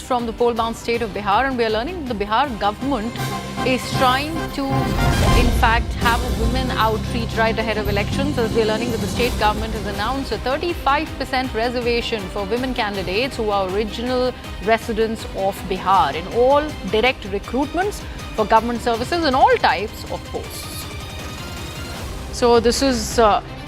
from the poll-bound state of Bihar, and we are learning the Bihar government is trying to, in fact, have a women outreach right ahead of elections, as we are learning that the state government has announced a 35% reservation for women candidates who are original residents of Bihar in all direct recruitments for government services in all types of posts. So this is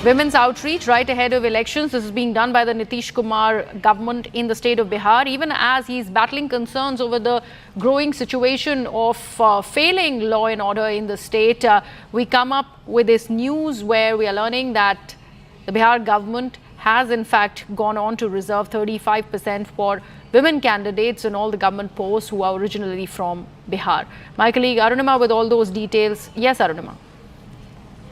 women's outreach right ahead of elections. This is being done by the Nitish Kumar government in the state of Bihar, even as he's battling concerns over the growing situation of failing law and order in the state. We come up with this news where we are learning that the Bihar government has in fact gone on to reserve 35% for women candidates in all the government posts who are originally from Bihar. My colleague Arunima with all those details. Yes, Arunima.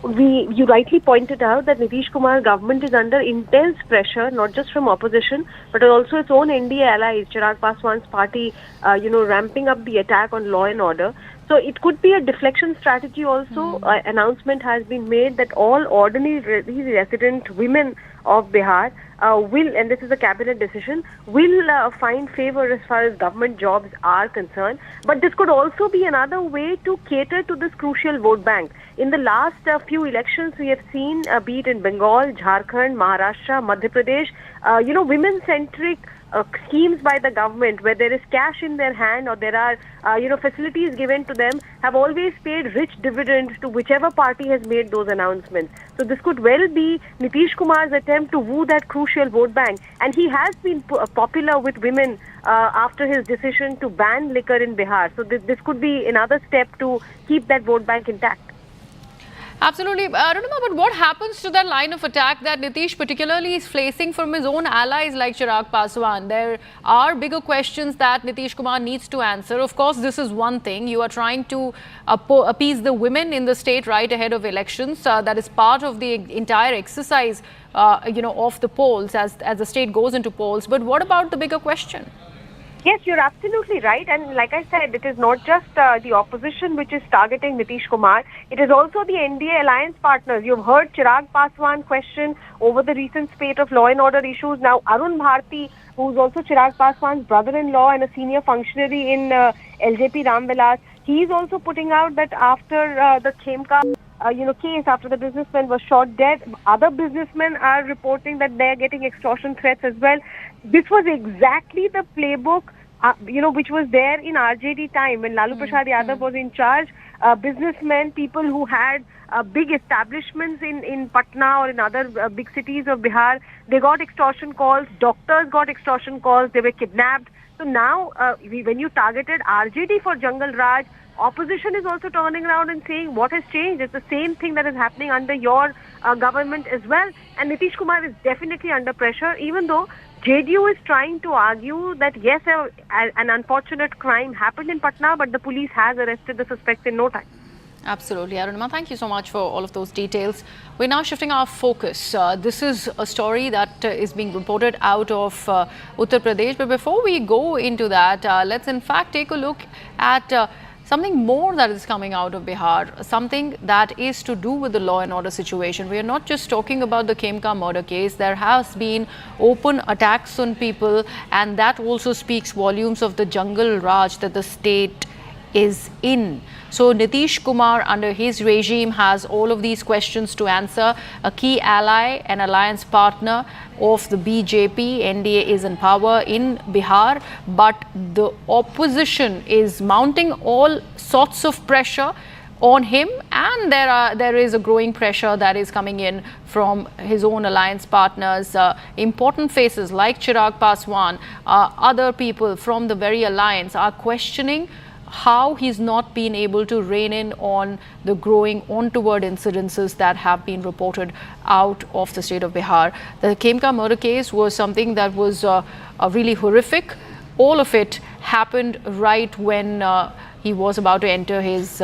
You rightly pointed out that Nitish Kumar government is under intense pressure, not just from opposition, but also its own NDA allies, Chirag Paswan's party, ramping up the attack on law and order. So it could be a deflection strategy also. Announcement has been made that all ordinary resident women of Bihar will, and this is a cabinet decision, will find favor as far as government jobs are concerned. But this could also be another way to cater to this crucial vote bank. In the last few elections, we have seen, be it in Bengal, Jharkhand, Maharashtra, Madhya Pradesh, women-centric schemes by the government where there is cash in their hand or there are, facilities given to them have always paid rich dividends to whichever party has made those announcements. So this could well be Nitish Kumar's attempt to woo that crucial vote bank. And he has been popular with women after his decision to ban liquor in Bihar. So this could be another step to keep that vote bank intact. Absolutely. Arunima, but what happens to that line of attack that Nitish particularly is facing from his own allies like Chirag Paswan? There are bigger questions that Nitish Kumar needs to answer. Of course, this is one thing. You are trying to appease the women in the state right ahead of elections. That is part of the entire exercise, of the polls as the state goes into polls. But what about the bigger question? Yes, you're absolutely right. And like I said, it is not just the opposition which is targeting Nitish Kumar. It is also the NDA alliance partners. You've heard Chirag Paswan question over the recent spate of law and order issues. Now, Arun Bharti, who's also Chirag Paswan's brother-in-law and a senior functionary in LJP Ramvilas, he's also putting out that after the Khemka case, after the businessman was shot dead, other businessmen are reporting that they're getting extortion threats as well. This was exactly the playbook, which was there in RJD time when Lalu Prasad Yadav was in charge. Businessmen, people who had big establishments in Patna or in other big cities of Bihar, they got extortion calls. Doctors got extortion calls. They were kidnapped. So now, when you targeted RJD for Jungle Raj, opposition is also turning around and saying, what has changed? It's the same thing that is happening under your government as well. And Nitish Kumar is definitely under pressure, even though JDU is trying to argue that, yes, an unfortunate crime happened in Patna, but the police has arrested the suspects in no time. Absolutely. Arunima, thank you so much for all of those details. We're now shifting our focus. This is a story that is being reported out of Uttar Pradesh. But before we go into that, let's in fact take a look at something more that is coming out of Bihar, something that is to do with the law and order situation. We are not just talking about the Khemka murder case. There has been open attacks on people, and that also speaks volumes of the jungle raj that the state is in. So Nitish Kumar under his regime has all of these questions to answer. A key ally and alliance partner of the BJP, NDA, is in power in Bihar, but the opposition is mounting all sorts of pressure on him, and there is a growing pressure that is coming in from his own alliance partners. Important faces like Chirag Paswan, other people from the very alliance are questioning how he's not been able to rein in on the growing untoward incidences that have been reported out of the state of Bihar. The Khemka murder case was something that was really horrific. All of it happened right when he was about to enter his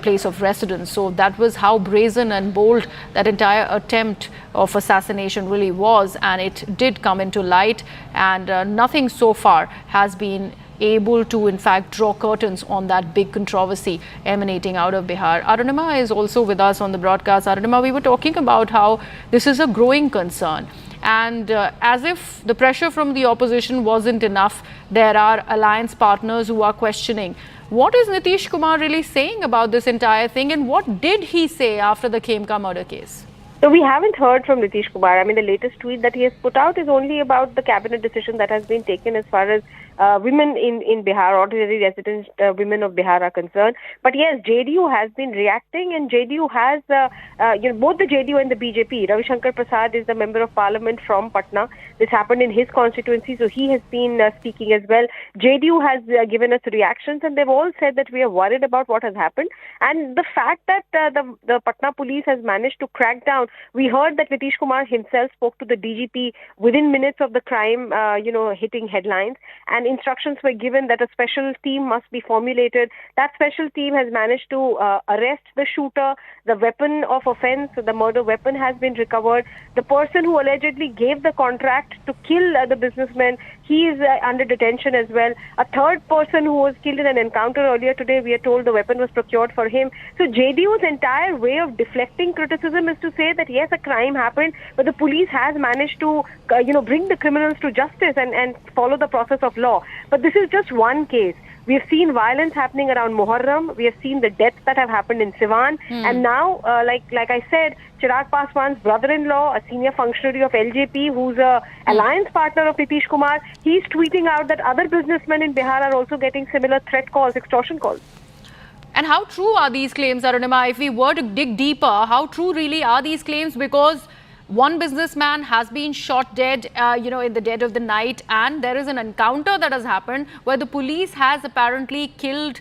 place of residence. So that was how brazen and bold that entire attempt of assassination really was, and it did come into light, and nothing so far has been able to in fact draw curtains on that big controversy emanating out of Bihar. Arunima is also with us on the broadcast. Arunima, we were talking about how this is a growing concern, And as if the pressure from the opposition wasn't enough, there are alliance partners who are questioning. What is Nitish Kumar really saying about this entire thing, and what did he say after the Khemka murder case? So we haven't heard from Nitish Kumar. I mean, the latest tweet that he has put out is only about the cabinet decision that has been taken as far as women in Bihar, ordinary resident women of Bihar are concerned. But yes, JDU has been reacting, and JDU has, both the JDU and the BJP. Ravi Shankar Prasad is the member of parliament from Patna. This happened in his constituency, so he has been speaking as well. JDU has given us reactions, and they've all said that we are worried about what has happened. And the fact that the Patna police has managed to crack down. We heard that Nitish Kumar himself spoke to the DGP within minutes of the crime, hitting headlines, and instructions were given that a special team must be formulated. That special team has managed to arrest the shooter. The weapon of offense, the murder weapon, has been recovered. The person who allegedly gave the contract to kill the businessman, he is under detention as well. A third person who was killed in an encounter earlier today, we are told the weapon was procured for him. So JDU's entire way of deflecting criticism is to say that yes, a crime happened, but the police has managed to, bring the criminals to justice and follow the process of law. But this is just one case. We have seen violence happening around Muharram. We have seen the deaths that have happened in Siwan. And now, like I said, Chirag Paswan's brother-in-law, a senior functionary of LJP, who's a alliance partner of Nitish Kumar, he's tweeting out that other businessmen in Bihar are also getting similar threat calls, extortion calls. And how true are these claims, Arunima? If we were to dig deeper, how true really are these claims? Because one businessman has been shot dead, in the dead of the night, and there is an encounter that has happened where the police has apparently killed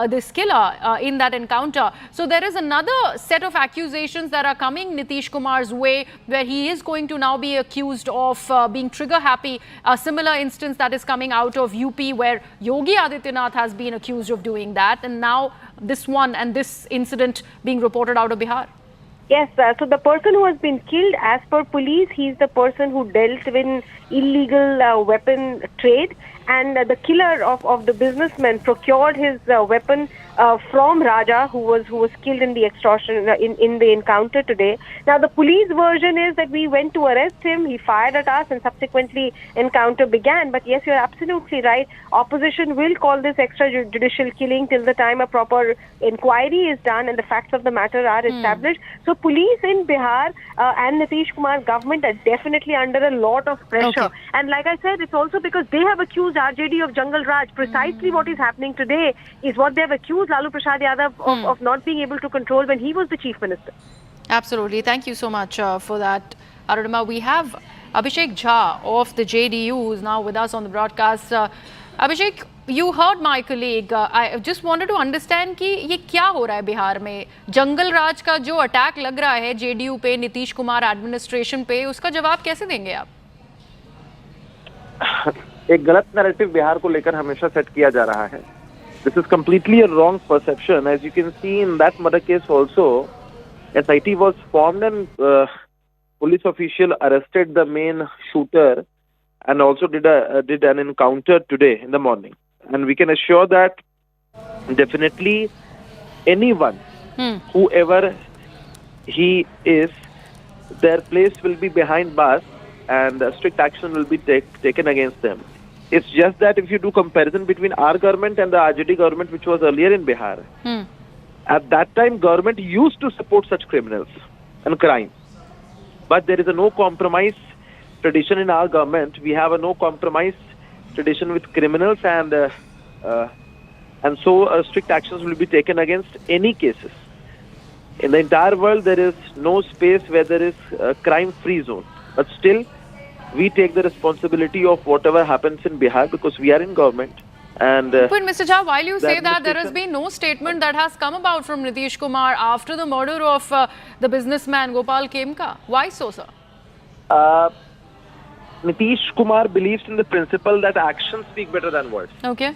this killer in that encounter. So there is another set of accusations that are coming Nitish Kumar's way, where he is going to now be accused of being trigger happy. A similar instance that is coming out of UP, where Yogi Adityanath has been accused of doing that, and now this one and this incident being reported out of Bihar. Yes, so the person who has been killed, as per police, he's the person who dealt in illegal weapon trade, and the killer of the businessman procured his weapon from Raja, who was killed in the extortion in the encounter today. Now the police version is that we went to arrest him, he fired at us, and subsequently encounter began. But yes, you're absolutely right. Opposition will call this extrajudicial killing till the time a proper inquiry is done and the facts of the matter are established. So police in Bihar and Nitish Kumar government are definitely under a lot of pressure. Okay. And like I said, it's also because they have accused RJD of Jungle Raj. Precisely what is happening today is what they have accused Lalu Prasad Yadav of not being able to control when he was the chief minister. Absolutely. Thank you so much for that, Arunima. We have Abhishek Jha of the JDU who is now with us on the broadcast. Abhishek, you heard my colleague. I just wanted to understand कि ये क्या हो रहा है बिहार में? जंगल राज का जो attack लग रहा है JDU पे, नीतीश कुमार एडमिनिस्ट्रेशन पे, उसका जवाब कैसे देंगे आप? एक गलत नैरेटिव बिहार को लेकर हमेशा सेट किया जा रहा है. This is completely a wrong perception. As you can see in that murder case also, SIT was formed and police official arrested the main shooter and also did an encounter today in the morning. And we can assure that definitely anyone, whoever he is, their place will be behind bars and strict action will be taken against them. It's just that if you do comparison between our government and the RJD government, which was earlier in Bihar, at that time government used to support such criminals and crime. But there is a no compromise tradition in our government. We have a no compromise tradition with criminals, and so strict actions will be taken against any cases. In the entire world, there is no space where there is a crime-free zone. But still, we take the responsibility of whatever happens in Bihar because we are in government. And but Mr. Jha, while you say that, there has been no statement that has come about from Nitish Kumar after the murder of the businessman Gopal Khemka. Why so, sir? Nitish Kumar believes in the principle that actions speak better than words. Okay.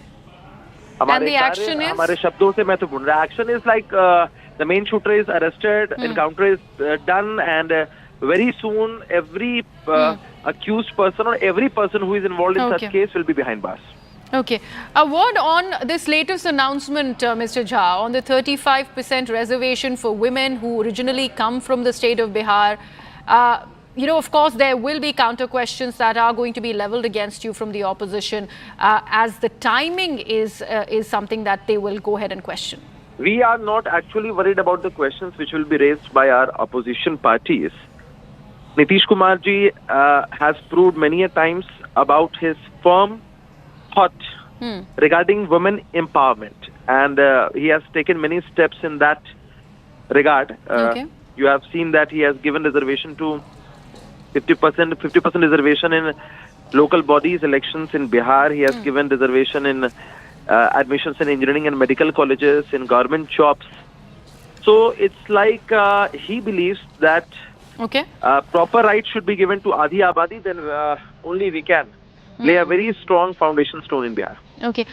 And the action is? हमारे शब्दों से महत्वपूर्ण. The action is like the main shooter is arrested, encounter is done, and very soon every accused person or every person who is involved in such case will be behind bars. Okay. A word on this latest announcement, Mr. Jha, on the 35% reservation for women who originally come from the state of Bihar. of course, there will be counter questions that are going to be leveled against you from the opposition, as the timing is something that they will go ahead and question. We are not actually worried about the questions which will be raised by our opposition parties. Nitish Kumar ji has proved many a times about his firm thought regarding women empowerment, and he has taken many steps in that regard. Okay. You have seen that he has given reservation to 50% reservation in local bodies elections in Bihar. He has given reservation in admissions in engineering and medical colleges, in government jobs. So it's like he believes that Okay. proper rights should be given to Adi Abadi, then only we can lay a very strong foundation stone in Bihar. Okay.